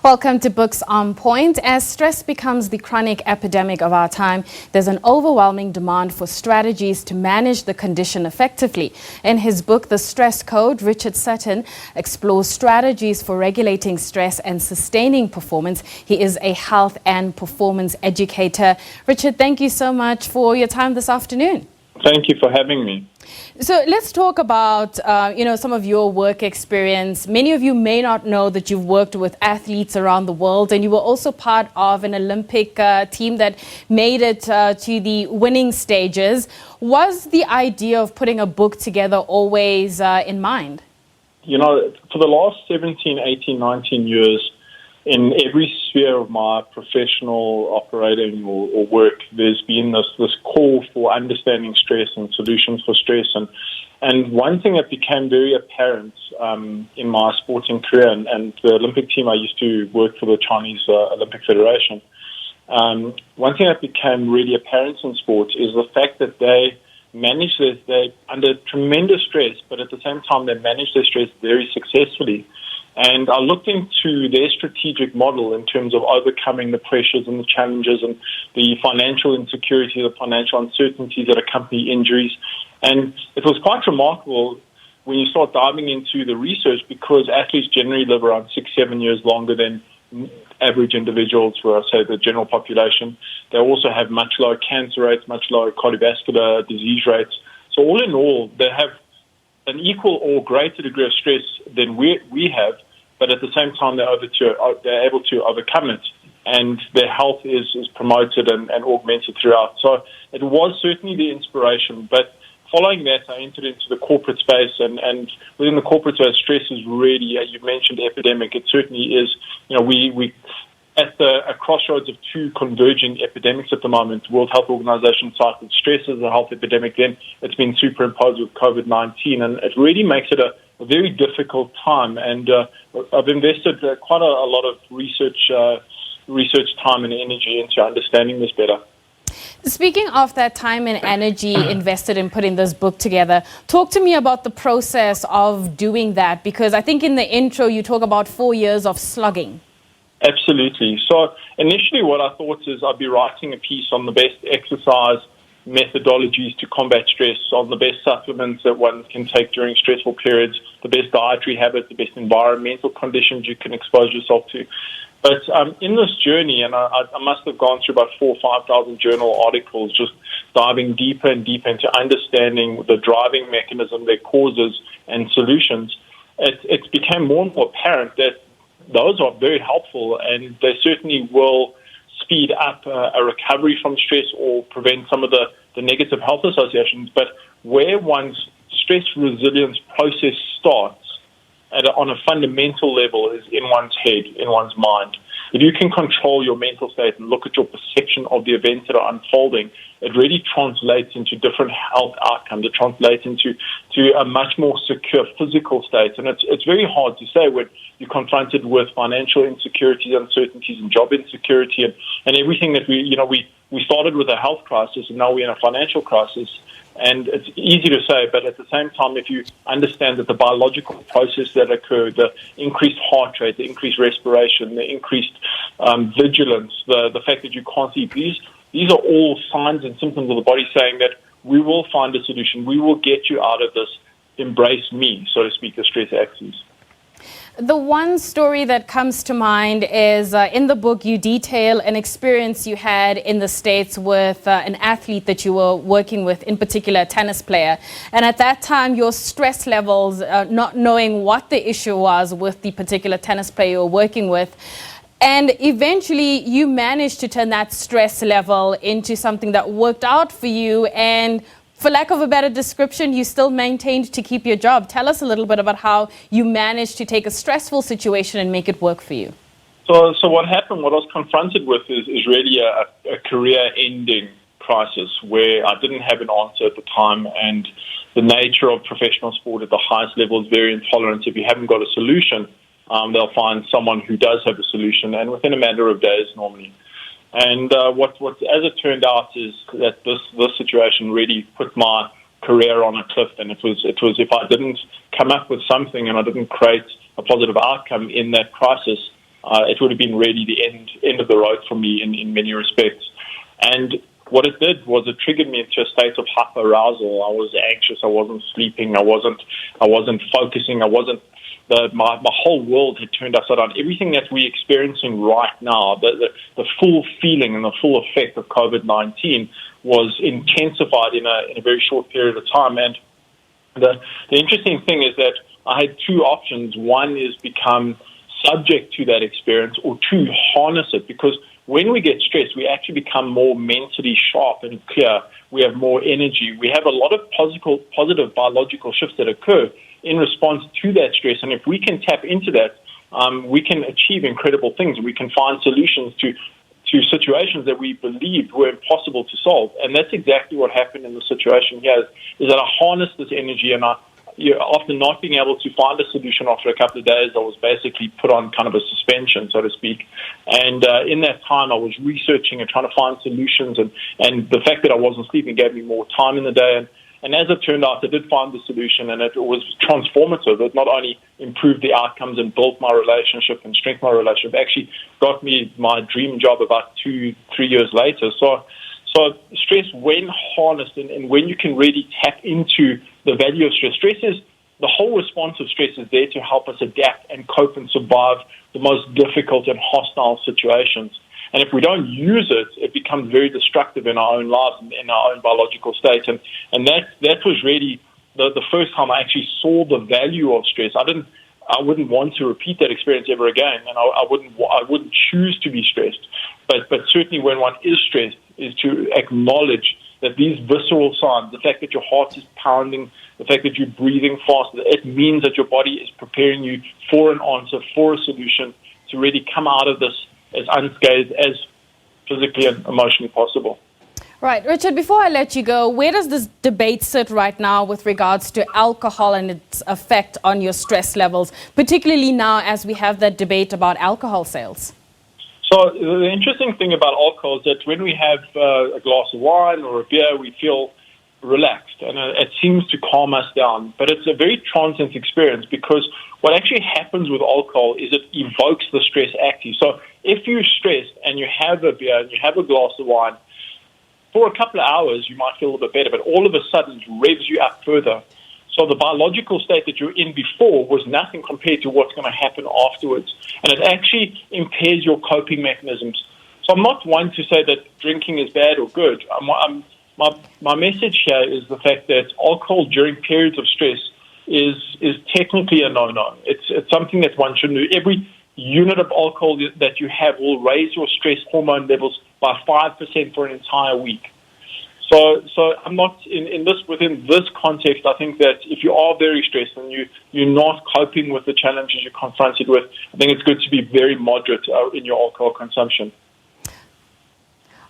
Welcome to Books on Point. As stress becomes the chronic epidemic of our time, there's an overwhelming demand for strategies to manage the condition effectively. In his book, The Stress Code, Richard Sutton explores strategies for regulating stress and sustaining performance. He is a health and performance educator. Richard, thank you so much for your time this afternoon. Thank you for having me. So let's talk about, some of your work experience. Many of you may not know that you've worked with athletes around the world, and you were also part of an Olympic team that made it to the winning stages. Was the idea of putting a book together always in mind? You know, for the last 17, 18, 19 years, in every sphere of my professional operating or work, there's been this call for understanding stress and solutions for stress. And one thing that became very apparent in my sporting career, and the Olympic team I used to work for the Chinese Olympic Federation, one thing that became really apparent in sports is the fact that they manage they under tremendous stress, but at the same time they manage their stress very successfully. And I looked into their strategic model in terms of overcoming the pressures and the challenges and the financial insecurity, the financial uncertainties that accompany injuries. And it was quite remarkable when you start diving into the research, because athletes generally live around 6-7 years longer than average individuals, for, say, the general population. They also have much lower cancer rates, much lower cardiovascular disease rates. So all in all, they have an equal or greater degree of stress than we have, but at the same time they're able to overcome it, and their health is promoted and augmented throughout. So it was certainly the inspiration, but following that I entered into the corporate space, and within the corporate space, stress is really, you mentioned epidemic, it certainly is. You know, we at a crossroads of two converging epidemics at the moment. World Health Organization cited stress as a health epidemic, then it's been superimposed with COVID-19, and it really makes it a very difficult time. And I've invested quite a lot of research time and energy into understanding this better. Speaking of that time and energy invested in putting this book together, talk to me about the process of doing that, because I think in the intro you talk about 4 years of slugging. Absolutely. So initially what I thought is I'd be writing a piece on the best exercise methodologies to combat stress, on the best supplements that one can take during stressful periods, the best dietary habits, the best environmental conditions you can expose yourself to. But in this journey, and I must have gone through about 4,000 or 5,000 journal articles, just diving deeper and deeper into understanding the driving mechanism, their causes and solutions, it became more and more apparent that those are very helpful, and they certainly will speed up a recovery from stress or prevent some of the negative health associations. But where one's stress resilience process starts on a fundamental level is in one's head, in one's mind. If you can control your mental state and look at your perception of the events that are unfolding, it really translates into different health outcomes. It translates into a much more secure physical state. And it's very hard to say when you're confronted with financial insecurities, uncertainties, and job insecurity, and everything that we started with a health crisis, and now we're in a financial crisis. And it's easy to say, but at the same time, if you understand that the biological process that occur, the increased heart rate, the increased respiration, the increased vigilance, the fact that you can't sleep, these are all signs and symptoms of the body saying that we will find a solution. We will get you out of this. Embrace me, so to speak, the stress axis. The one story that comes to mind is in the book you detail an experience you had in the States with an athlete that you were working with, in particular a tennis player. And at that time, your stress levels, not knowing what the issue was with the particular tennis player you were working with, and eventually you managed to turn that stress level into something that worked out for you, and for lack of a better description, you still maintained to keep your job. Tell us a little bit about how you managed to take a stressful situation and make it work for you. So what happened, what I was confronted with is really a career-ending crisis where I didn't have an answer at the time, and the nature of professional sport at the highest level is very intolerant. If you haven't got a solution, they'll find someone who does have a solution, and within a matter of days normally. And what as it turned out is that this situation really put my career on a cliff, and it was if I didn't come up with something and I didn't create a positive outcome in that crisis, it would have been really the end of the road for me in many respects. And what it did was it triggered me into a state of hyperarousal. I was anxious. I wasn't sleeping. I wasn't focusing. My whole world had turned upside down. Everything that we're experiencing right now, the full feeling and the full effect of COVID-19 was intensified in a very short period of time. And the interesting thing is that I had two options. One is become subject to that experience, or two, harness it, because when we get stressed, we actually become more mentally sharp and clear. We have more energy. We have a lot of positive biological shifts that occur in response to that stress. And if we can tap into that, we can achieve incredible things. We can find solutions to situations that we believed were impossible to solve. And that's exactly what happened in the situation here, is that I harnessed this energy, and after not being able to find a solution after a couple of days, I was basically put on kind of a suspension, so to speak. And in that time, I was researching and trying to find solutions. And the fact that I wasn't sleeping gave me more time in the day. And as it turned out, I did find the solution, and it was transformative. It not only improved the outcomes and built my relationship and strengthened my relationship, it actually got me my dream job about 2-3 years later. So stress, when harnessed and when you can really tap into the value of stress is the whole response of stress is there to help us adapt and cope and survive the most difficult and hostile situations. And if we don't use it, it becomes very destructive in our own lives and in our own biological state. And that was really the first time I actually saw the value of stress. I wouldn't want to repeat that experience ever again, and I wouldn't choose to be stressed. But certainly when one is stressed, is to acknowledge that these visceral signs, the fact that your heart is pounding, the fact that you're breathing fast, it means that your body is preparing you for an answer, for a solution, to really come out of this as unscathed as physically and emotionally possible. Right. Richard, before I let you go, where does this debate sit right now with regards to alcohol and its effect on your stress levels, particularly now as we have that debate about alcohol sales? So the interesting thing about alcohol is that when we have a glass of wine or a beer, we feel relaxed, and it seems to calm us down. But it's a very transient experience, because what actually happens with alcohol is it evokes the stress active. So if you're stressed and you have a beer and you have a glass of wine, for a couple of hours you might feel a little bit better, but all of a sudden it revs you up further. So the biological state that you're in before was nothing compared to what's going to happen afterwards. And it actually impairs your coping mechanisms. So I'm not one to say that drinking is bad or good. My message here is the fact that alcohol during periods of stress is technically a no-no. It's something that one shouldn't do. Every unit of alcohol that you have will raise your stress hormone levels by 5% for an entire week. So I'm not within this context. I think that if you are very stressed and you're not coping with the challenges you're confronted with, I think it's good to be very moderate in your alcohol consumption.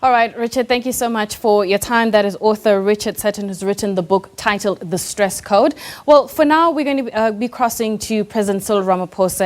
All right, Richard, thank you so much for your time. That is author Richard Sutton, who's written the book titled The Stress Code. Well, for now, we're going to be crossing to President Cyril Ramaphosa.